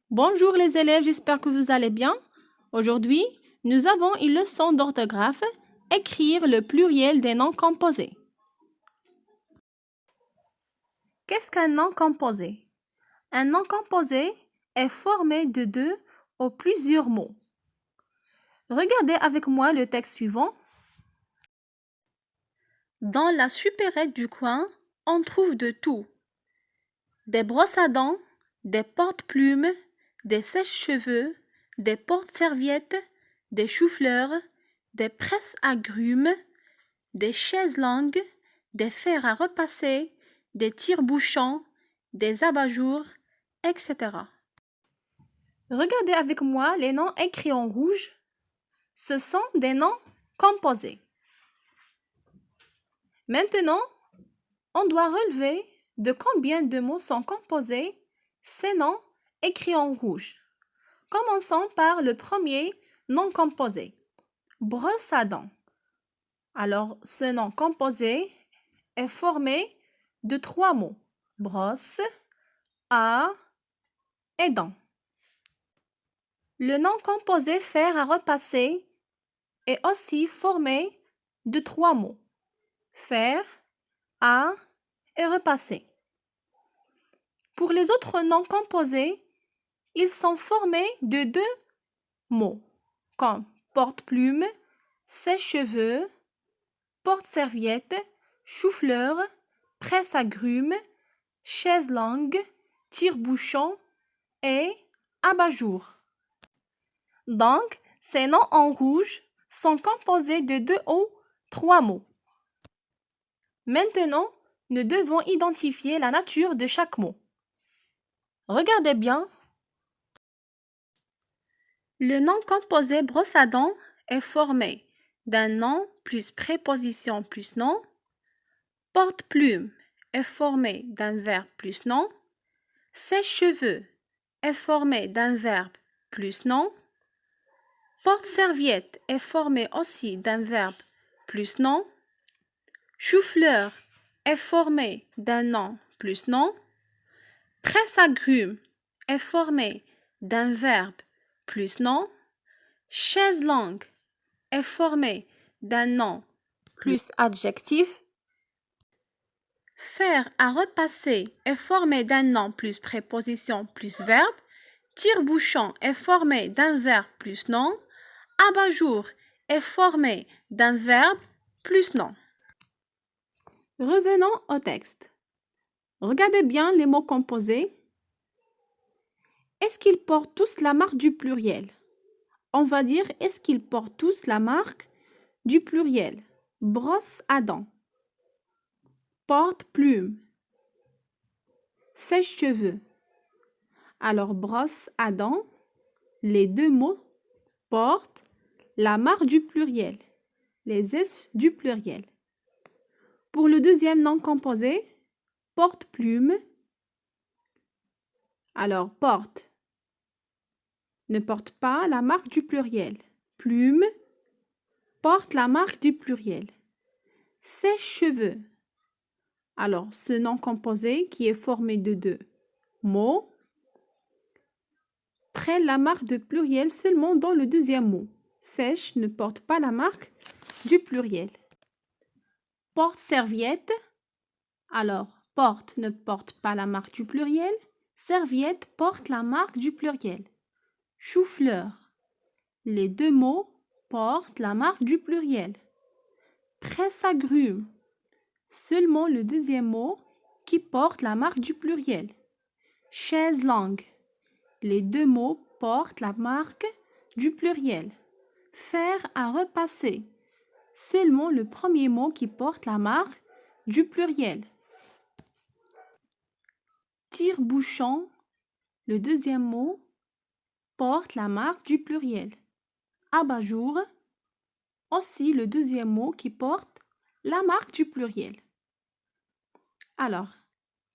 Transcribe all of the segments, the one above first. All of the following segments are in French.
Bonjour les élèves, j'espère que vous allez bien. Aujourd'hui, nous avons une leçon d'orthographe, écrire le pluriel des noms composés. Qu'est-ce qu'un nom composé? Un nom composé est formé de deux ou plusieurs mots. Regardez avec moi le texte suivant. Dans la supérette du coin, on trouve de tout. Des brosses à dents, des porte-plumes, des sèche-cheveux, des porte-serviettes, des choux-fleurs, des presses-agrumes, des chaises-langues, des fers à repasser, des tire-bouchons, des abat-jours, etc. Regardez avec moi les noms écrits en rouge. Ce sont des noms composés. Maintenant, on doit relever de combien de mots sont composés ces noms écrits en rouge. Commençons par le premier nom composé, brosse à dents. Alors, ce nom composé est formé de trois mots, brosse, à et dents. Le nom composé fer à repasser est aussi formé de trois mots, fer, à et repasser. Pour les autres noms composés, ils sont formés de deux mots, comme porte-plume, sèche-cheveux, porte-serviette, chou-fleur, presse-agrumes, chaise-langue, tire-bouchon et abat-jour. Donc, ces noms en rouge sont composés de deux ou trois mots. Maintenant, nous devons identifier la nature de chaque mot. Regardez bien. Le nom composé brosse à dents est formé d'un nom plus préposition plus nom. Porte-plume est formé d'un verbe plus nom. Sèche-cheveux est formé d'un verbe plus nom. Porte-serviette est formé aussi d'un verbe plus nom. Chou-fleur est formé d'un nom plus nom. Presse-agrumes est formé d'un verbe plus nom. Chaise-langue est formé d'un nom plus adjectif. Fer à repasser est formé d'un nom plus préposition plus verbe. Tire-bouchon est formé d'un verbe plus nom. Abat-jour est formé d'un verbe plus nom. Revenons au texte. Regardez bien les mots composés. Est-ce qu'ils portent tous la marque du pluriel? On va dire est-ce qu'ils portent tous la marque du pluriel? Brosse à dents, porte-plume, sèche-cheveux. Alors, brosse à dents, les deux mots portent la marque du pluriel, les S du pluriel. Pour le deuxième nom composé, porte-plume. Alors, porte ne porte pas la marque du pluriel. Plume porte la marque du pluriel. Sèche-cheveux. Alors, ce nom composé qui est formé de deux mots prend la marque de pluriel seulement dans le deuxième mot. Sèche ne porte pas la marque du pluriel. Porte-serviette. Alors, porte ne porte pas la marque du pluriel. Serviette porte la marque du pluriel. Chou-fleur. Les deux mots portent la marque du pluriel. Presse-agrumes. Seulement le deuxième mot qui porte la marque du pluriel. Chaise-langue. Les deux mots portent la marque du pluriel. Fer à repasser. Seulement le premier mot qui porte la marque du pluriel. Tire-bouchon. Le deuxième mot porte la marque du pluriel. Abat-jour. Aussi le deuxième mot qui porte la marque du pluriel. Alors,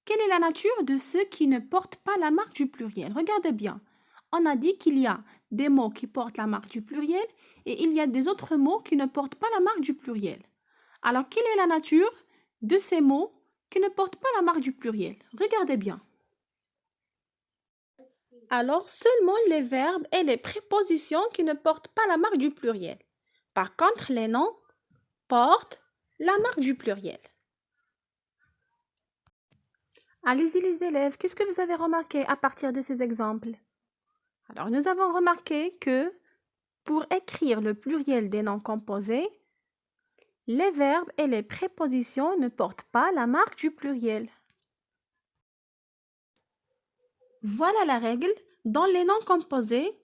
quelle est la nature de ceux qui ne portent pas la marque du pluriel? Regardez bien. On a dit qu'il y a des mots qui portent la marque du pluriel et il y a des autres mots qui ne portent pas la marque du pluriel. Alors, quelle est la nature de ces mots qui ne portent pas la marque du pluriel? Regardez bien. Alors seulement les verbes et les prépositions qui ne portent pas la marque du pluriel. Par contre, les noms portent la marque du pluriel. Allez-y les élèves, qu'est-ce que vous avez remarqué à partir de ces exemples? Alors nous avons remarqué que pour écrire le pluriel des noms composés, les verbes et les prépositions ne portent pas la marque du pluriel. Voilà la règle. Dans les noms composés,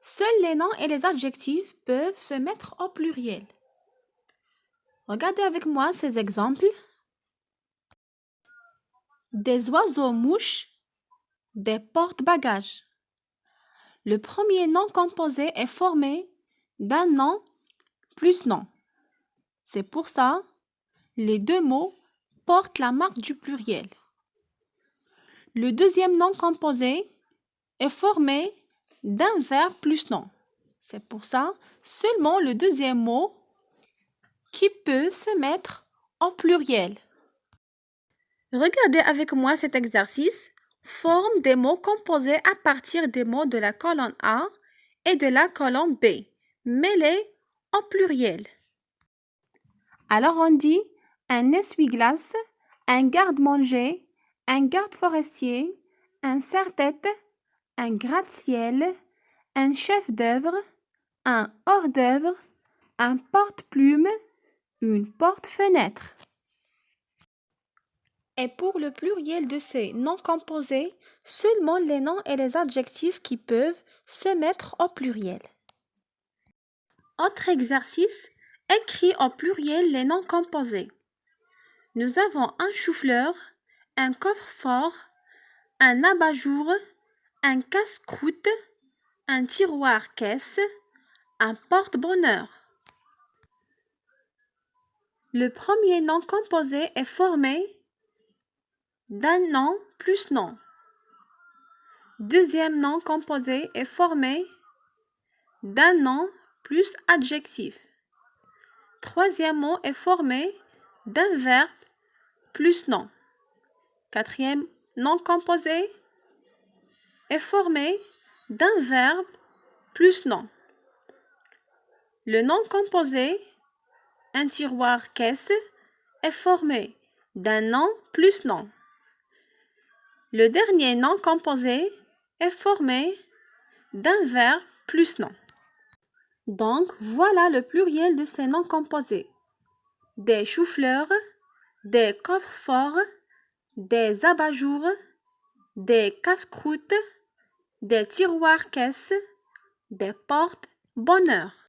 seuls les noms et les adjectifs peuvent se mettre au pluriel. Regardez avec moi ces exemples. Des oiseaux-mouches, des porte-bagages. Le premier nom composé est formé d'un nom plus nom. C'est pour ça, les deux mots portent la marque du pluriel. Le deuxième nom composé est formé d'un verbe plus nom. C'est pour ça, seulement le deuxième mot qui peut se mettre au pluriel. Regardez avec moi cet exercice. Forme des mots composés à partir des mots de la colonne A et de la colonne B, mêlés au pluriel. Alors on dit un essuie-glace, un garde-manger, un garde forestier, un serre-tête, un gratte-ciel, un chef-d'œuvre, un hors-d'œuvre, un porte-plume, une porte-fenêtre. Et pour le pluriel de ces noms composés, seulement les noms et les adjectifs qui peuvent se mettre au pluriel. Autre exercice, écris au pluriel les noms composés. Nous avons un chou-fleur, un coffre-fort, un abat-jour, un casse-croûte, un tiroir-caisse, un porte-bonheur. Le premier nom composé est formé d'un nom plus nom. Deuxième nom composé est formé d'un nom plus adjectif. Troisième mot est formé d'un verbe plus nom. Quatrième nom composé est formé d'un verbe plus nom. Le nom composé, un tiroir-caisse, est formé d'un nom plus nom. Le dernier nom composé est formé d'un verbe plus nom. Donc, voilà le pluriel de ces noms composés. Des choux-fleurs, des coffres-forts, des abat-jours, des casse-croûtes, des tiroirs-caisses, des portes-bonheur.